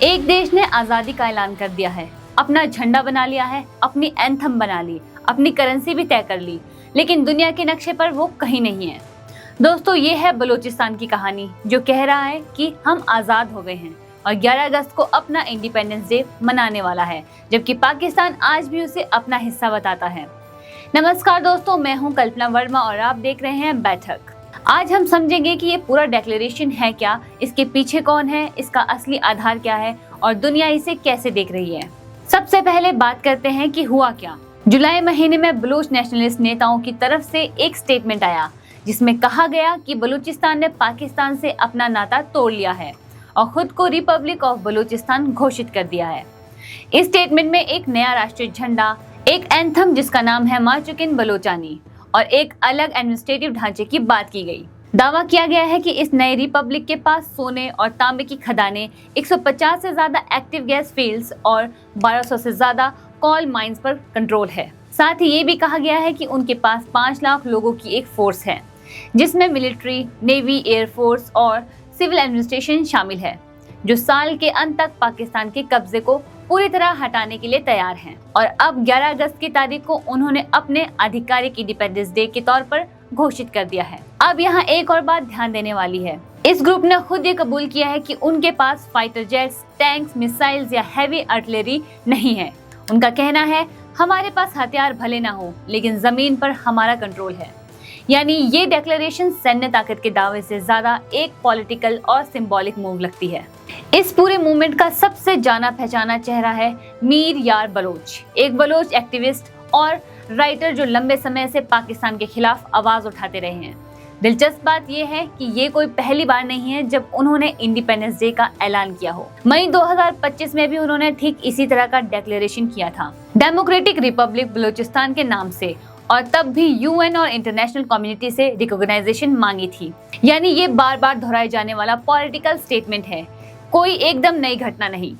एक देश ने आजादी का ऐलान कर दिया है, अपना झंडा बना लिया है, अपनी एंथम बना ली, अपनी करेंसी भी तय कर ली, लेकिन दुनिया के नक्शे पर वो कहीं नहीं है। दोस्तों, ये है बलूचिस्तान की कहानी जो कह रहा है कि हम आजाद हो गए हैं और 11 अगस्त को अपना इंडिपेंडेंस डे मनाने वाला है, जबकि पाकिस्तान आज भी उसे अपना हिस्सा बताता है। नमस्कार दोस्तों, मैं हूं कल्पना वर्मा और आप देख रहे हैं बैठक। आज हम समझेंगे कि ये पूरा डिक्लेरेशन है क्या, इसके पीछे कौन है, इसका असली आधार क्या है और दुनिया इसे कैसे देख रही है। सबसे पहले बात करते हैं कि हुआ क्या। जुलाई महीने में बलूच नेशनलिस्ट नेताओं की तरफ से एक स्टेटमेंट आया जिसमें कहा गया कि बलूचिस्तान ने पाकिस्तान से अपना नाता तोड़ लिया है और खुद को रिपब्लिक ऑफ बलूचिस्तान घोषित कर दिया है। इस स्टेटमेंट में एक नया राष्ट्रीय झंडा, एक एंथम जिसका नाम है माचुकिन बलोचानी और एक अलग एडमिनिस्ट्रेटिव ढांचे की बात की गई। दावा किया गया है कि इस नए रिपब्लिक के पास सोने और तांबे की खदानें, 150 से ज्यादा एक्टिव गैस फील्ड्स और 1200 से ज्यादा कोल माइंस पर कंट्रोल है। साथ ही ये भी कहा गया है कि उनके पास 5 लाख लोगों की एक फोर्स है जिसमें मिलिट्री, नेवी, एयरफोर्स और सिविल एडमिनिस्ट्रेशन शामिल है, जो साल के अंत तक पाकिस्तान के कब्जे को पूरी तरह हटाने के लिए तैयार हैं। और अब 11 अगस्त की तारीख को उन्होंने अपने आधिकारिक इंडिपेंडेंस डे के तौर पर घोषित कर दिया है। अब यहाँ एक और बात ध्यान देने वाली है। इस ग्रुप ने खुद ये कबूल किया है कि उनके पास फाइटर जेट्स, टैंक्स, मिसाइल्स या हैवी आर्टिलरी नहीं है। उनका कहना है, हमारे पास हथियार भले ना हो, लेकिन जमीन पर हमारा कंट्रोल है। यानी ये डिक्लेरेशन सैन्य ताकत के दावे से ज्यादा एक पॉलिटिकल और सिंबॉलिक मूव लगती है। इस पूरे मूवमेंट का सबसे जाना पहचाना चेहरा है मीर यार बलोच, एक बलोच एक्टिविस्ट और राइटर जो लंबे समय से पाकिस्तान के खिलाफ आवाज उठाते रहे हैं। दिलचस्प बात यह है कि ये कोई पहली बार नहीं है जब उन्होंने इंडिपेंडेंस डे का ऐलान किया हो। मई 2025 में भी उन्होंने ठीक इसी तरह का डिक्लेरेशन किया था, डेमोक्रेटिक रिपब्लिक बलूचिस्तान के नाम से, और तब भी यूएन और इंटरनेशनल कम्युनिटी से रिकॉग्नाइजेशन मांगी थी। यानी ये बार बार दोहराए जाने वाला पॉलिटिकल स्टेटमेंट है, कोई एकदम नई घटना नहीं।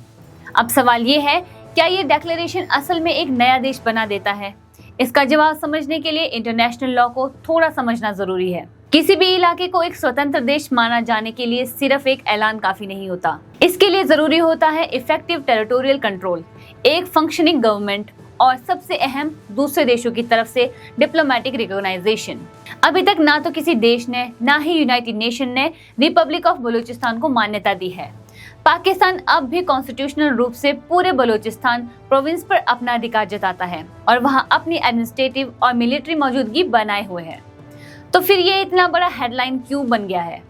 अब सवाल ये है, क्या ये डिक्लेरेशन असल में एक नया देश बना देता है? इसका जवाब समझने के लिए इंटरनेशनल लॉ को थोड़ा समझना जरूरी है। किसी भी इलाके को एक स्वतंत्र देश माना जाने के लिए सिर्फ एक ऐलान काफी नहीं होता। इसके लिए जरूरी होता है इफेक्टिव टेरिटोरियल कंट्रोल, एक फंक्शनिंग गवर्नमेंट और सबसे अहम दूसरे देशों की तरफ से डिप्लोमेटिक रिकॉग्नाइजेशन। अभी तक ना तो किसी देश ने, ना ही यूनाइटेड नेशन ने रिपब्लिक ऑफ बलूचिस्तान को मान्यता दी है। पाकिस्तान अब भी कॉन्स्टिट्यूशनल रूप से पूरे बलूचिस्तान प्रोविंस पर अपना अधिकार जताता है और वहां अपनी एडमिनिस्ट्रेटिव और मिलिट्री मौजूदगी बनाए हुए है। तो फिर ये इतना बड़ा हेडलाइन क्यों बन गया है?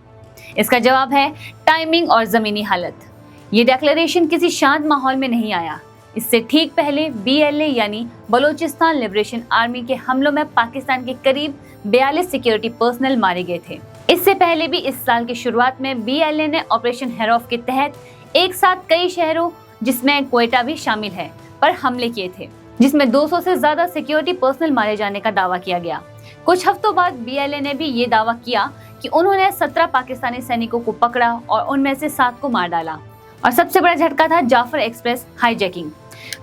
इसका जवाब है टाइमिंग और जमीनी हालत। ये डिक्लेरेशन किसी शांत माहौल में नहीं आया। इससे ठीक पहले BLA यानी बलूचिस्तान लिबरेशन आर्मी के हमलों में पाकिस्तान के करीब 42 सिक्योरिटी पर्सनल मारे गए थे। इससे पहले भी इस साल की शुरुआत में BLA ने ऑपरेशन हेरोफ के तहत एक साथ कई शहरों, जिसमें क्वेटा भी शामिल है, पर हमले किए थे, जिसमें 200 से ज्यादा सिक्योरिटी पर्सनल मारे जाने का दावा किया गया। कुछ हफ्तों बाद BLA ने भी ये दावा किया कि उन्होंने 17 पाकिस्तानी सैनिकों को पकड़ा और उनमें से 7 को मार डाला। और सबसे बड़ा झटका था जाफर एक्सप्रेस हाईजैकिंग।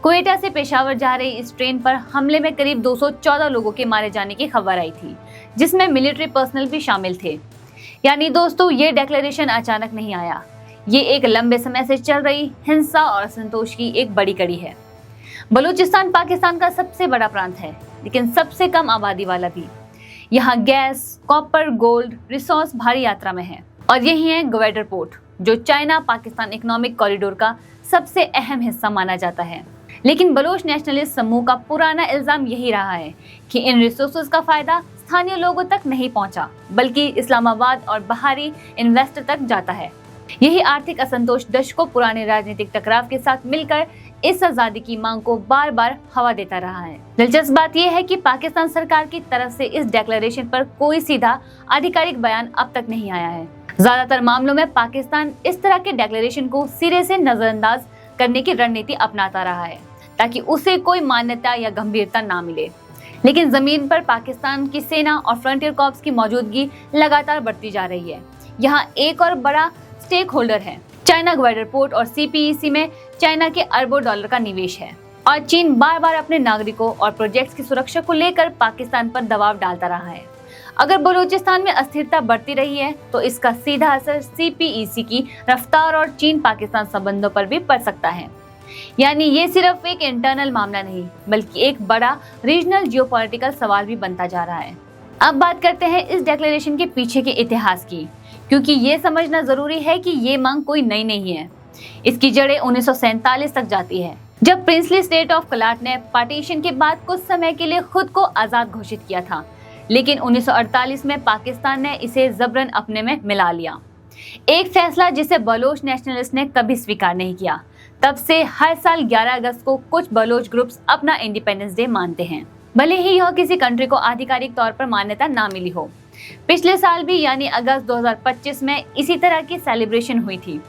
क्वेटा से पेशावर जा रही इस ट्रेन पर हमले में करीब 214 लोगों के मारे जाने की खबर आई थी, जिसमें मिलिट्री पर्सनल भी शामिल थे। यानी दोस्तों, ये डिक्लेरेशन अचानक नहीं आया, ये एक लंबे समय से चल रही हिंसा और असंतोष की एक बड़ी कड़ी है। बलूचिस्तान पाकिस्तान का सबसे बड़ा प्रांत है, लेकिन सबसे कम आबादी वाला भी। यहाँ गैस, कॉपर, गोल्ड रिसोर्स भारी यात्रा में है और यही है ग्वादर पोर्ट, जो चाइना पाकिस्तान इकोनॉमिक कॉरिडोर का सबसे अहम हिस्सा माना जाता है। लेकिन बलोच नेशनलिस्ट समूह का पुराना इल्जाम यही रहा है कि इन रिसोर्सेज का फायदा स्थानीय लोगों तक नहीं पहुंचा, बल्कि इस्लामाबाद और बाहरी इन्वेस्टर तक जाता है। यही आर्थिक असंतोष दशकों पुराने राजनीतिक टकराव के साथ मिलकर इस आजादी की मांग को बार बार हवा देता रहा है। दिलचस्प बात यह है कि पाकिस्तान सरकार की तरफ से इस डिक्लेरेशन पर कोई सीधा आधिकारिक बयान अब तक नहीं आया है। ज्यादातर मामलों में पाकिस्तान इस तरह के डिक्लेरेशन को सिरे से नजरअंदाज करने की रणनीति अपनाता रहा है, ताकि उसे कोई मान्यता या गंभीरता ना मिले। लेकिन जमीन पर पाकिस्तान की सेना और फ्रंटियर कॉर्प्स की मौजूदगी लगातार बढ़ती जा रही है। यहाँ एक और बड़ा स्टेक होल्डर है चाइना। ग्वादर पोर्ट और CPEC में चाइना के अरबों डॉलर का निवेश है और चीन बार बार अपने नागरिकों और प्रोजेक्ट्स की सुरक्षा को लेकर पाकिस्तान पर दबाव डालता रहा है। अगर बलूचिस्तान में अस्थिरता बढ़ती रही है तो इसका सीधा असर CPEC की रफ्तार और चीन पाकिस्तान संबंधों पर भी पड़ सकता है। यानी ये सिर्फ एक इंटरनल मामला नहीं बल्कि एक बड़ा रीजनल जियोपॉलिटिकल सवाल भी बनता जा रहा है। अब बात करते हैं इस डिक्लेरेशन के पीछे के इतिहास की, क्योंकि ये समझना जरूरी है कि ये मांग कोई नई नहीं है। इसकी जड़ें 1947 तक जाती है, जब प्रिंसली स्टेट ऑफ कलाट ने पार्टीशन के बाद कुछ समय के लिए खुद को आजाद घोषित किया था, लेकिन 1948 में पाकिस्तान ने इसे जबरन अपने में मिला लिया। एक फैसला जिसे बलोच नेशनलिस्ट ने कभी स्वीकार नहीं किया। तब से हर साल 11 अगस्त को कुछ बलोच ग्रुप्स अपना इंडिपेंडेंस डे मानते हैं, भले ही यह किसी कंट्री को आधिकारिक तौर पर मान्यता ना मिली हो। पिछले साल भी यानी अगस्त 2025 में इसी तरह की सेलिब्रेशन हुई थी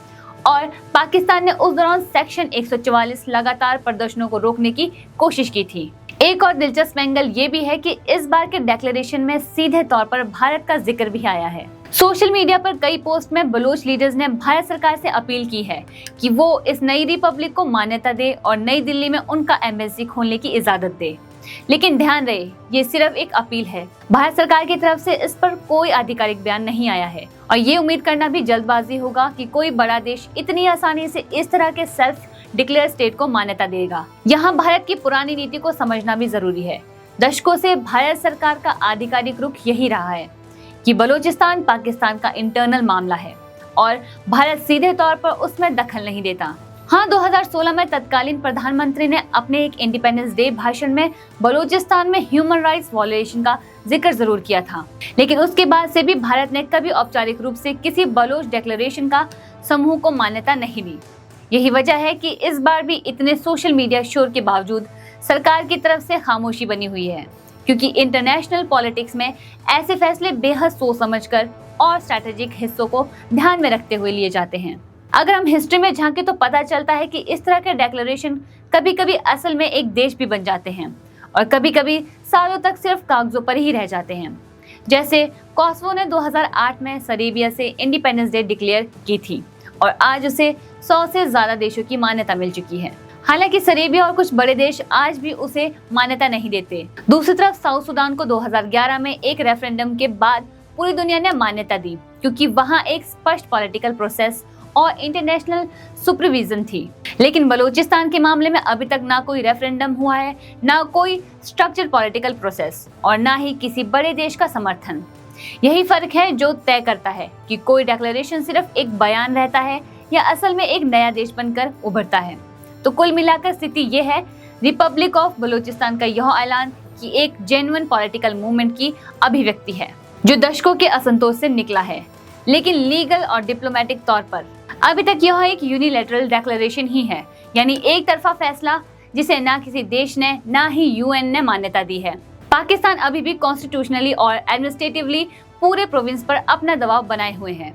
और पाकिस्तान ने उस दौरान सेक्शन 144 लगातार प्रदर्शनों को रोकने की कोशिश की थी। एक और दिलचस्प एंगल ये भी है कि इस बार के डिक्लेरेशन में सीधे तौर पर भारत का जिक्र भी आया है। सोशल मीडिया पर कई पोस्ट में बलोच लीडर्स ने भारत सरकार से अपील की है कि वो इस नई रिपब्लिक को मान्यता दे और नई दिल्ली में उनका एम्बेसी खोलने की इजाजत दे। लेकिन ध्यान रहे, ये सिर्फ एक अपील है। भारत सरकार की तरफ से इस पर कोई आधिकारिक बयान नहीं आया है और ये उम्मीद करना भी जल्दबाजी होगा कि कोई बड़ा देश इतनी आसानी से इस तरह के सेल्फ डिक्लेयर स्टेट को मान्यता देगा। यहाँ भारत की पुरानी नीति को समझना भी जरूरी है। दशकों से भारत सरकार का आधिकारिक रुख यही रहा है कि बलूचिस्तान पाकिस्तान का इंटरनल मामला है और भारत सीधे तौर पर उसमें दखल नहीं देता। हाँ, 2016 में तत्कालीन प्रधानमंत्री ने अपने एक इंडिपेंडेंस डे भाषण में बलूचिस्तान में ह्यूमन राइट्स वॉयलेशन का जिक्र जरूर किया था, लेकिन उसके बाद से भी भारत ने कभी औपचारिक रूप से किसी बलोच डिक्लेरेशन का समूह को मान्यता नहीं दी। यही वजह है कि इस बार भी इतने सोशल मीडिया शोर के बावजूद सरकार की तरफ से खामोशी बनी हुई है, क्योंकि इंटरनेशनल पॉलिटिक्स में ऐसे फैसले बेहद सोच समझकर और स्ट्रैटेजिक हिस्सों को ध्यान में रखते हुए लिए जाते हैं। अगर हम हिस्ट्री में झांके तो पता चलता है कि इस तरह के डिक्लेरेशन कभी कभी असल में एक देश भी बन जाते हैं और कभी कभी सालों तक सिर्फ कागजों पर ही रह जाते हैं। जैसे कोसोवो ने 2008 में सर्बिया से इंडिपेंडेंस डे डिक्लेयर की थी और आज उसे 100 से ज्यादा देशों की मान्यता मिल चुकी है। हालांकि सर्बिया और कुछ बड़े देश आज भी उसे मान्यता नहीं देते। दूसरी तरफ साउथ सुडान को 2011 में एक रेफरेंडम के बाद पूरी दुनिया ने मान्यता दी, क्योंकि वहां एक स्पष्ट पॉलिटिकल प्रोसेस और इंटरनेशनल सुपरविजन थी। लेकिन बलूचिस्तान के मामले में अभी तक ना कोई रेफरेंडम हुआ है, ना कोई स्ट्रक्चर्ड पॉलिटिकल प्रोसेस और ना ही किसी बड़े देश का समर्थन। यही फर्क है जो तय करता है कि कोई डिक्लेरेशन सिर्फ एक बयान रहता है या असल में एक नया देश बनकर उभरता है। तो कुल मिलाकर स्थिति ये है, रिपब्लिक ऑफ बलूचिस्तान का यह ऐलान कि एक जेन्युइन पॉलिटिकल मूवमेंट की अभिव्यक्ति है जो दशकों के असंतोष से निकला है, लेकिन लीगल और डिप्लोमेटिक तौर पर अभी तक यह एक यूनिलैटरल डिक्लेरेशन ही है, यानी एक तरफा फैसला जिसे ना किसी देश ने ना ही UN ने मान्यता दी है। पाकिस्तान अभी भी कॉन्स्टिट्यूशनली और एडमिनिस्ट्रेटिवली पूरे प्रोविंस पर अपना दबाव बनाए हुए है।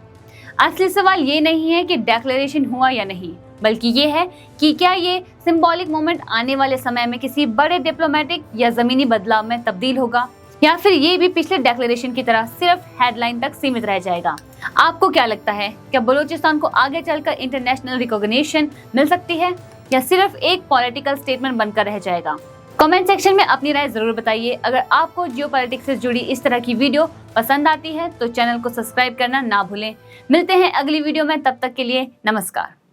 असली सवाल ये नहीं है कि डिक्लेरेशन हुआ या नहीं, बल्कि ये है कि क्या ये सिंबॉलिक मोमेंट आने वाले समय में किसी बड़े डिप्लोमेटिक या जमीनी बदलाव में तब्दील होगा, या फिर ये भी पिछले डिक्लेरेशन की तरह सिर्फ हेडलाइन तक सीमित रह जाएगा। आपको क्या लगता है, क्या बलूचिस्तान को आगे चलकर इंटरनेशनल रिकॉग्निशन मिल सकती है या सिर्फ एक पॉलिटिकल स्टेटमेंट बनकर रह जाएगा? कमेंट सेक्शन में अपनी राय जरूर बताइए। अगर आपको जियोपॉलिटिक्स से जुड़ी इस तरह की वीडियो पसंद आती है तो चैनल को सब्सक्राइब करना ना भूलें। मिलते हैं अगली वीडियो में, तब तक के लिए नमस्कार।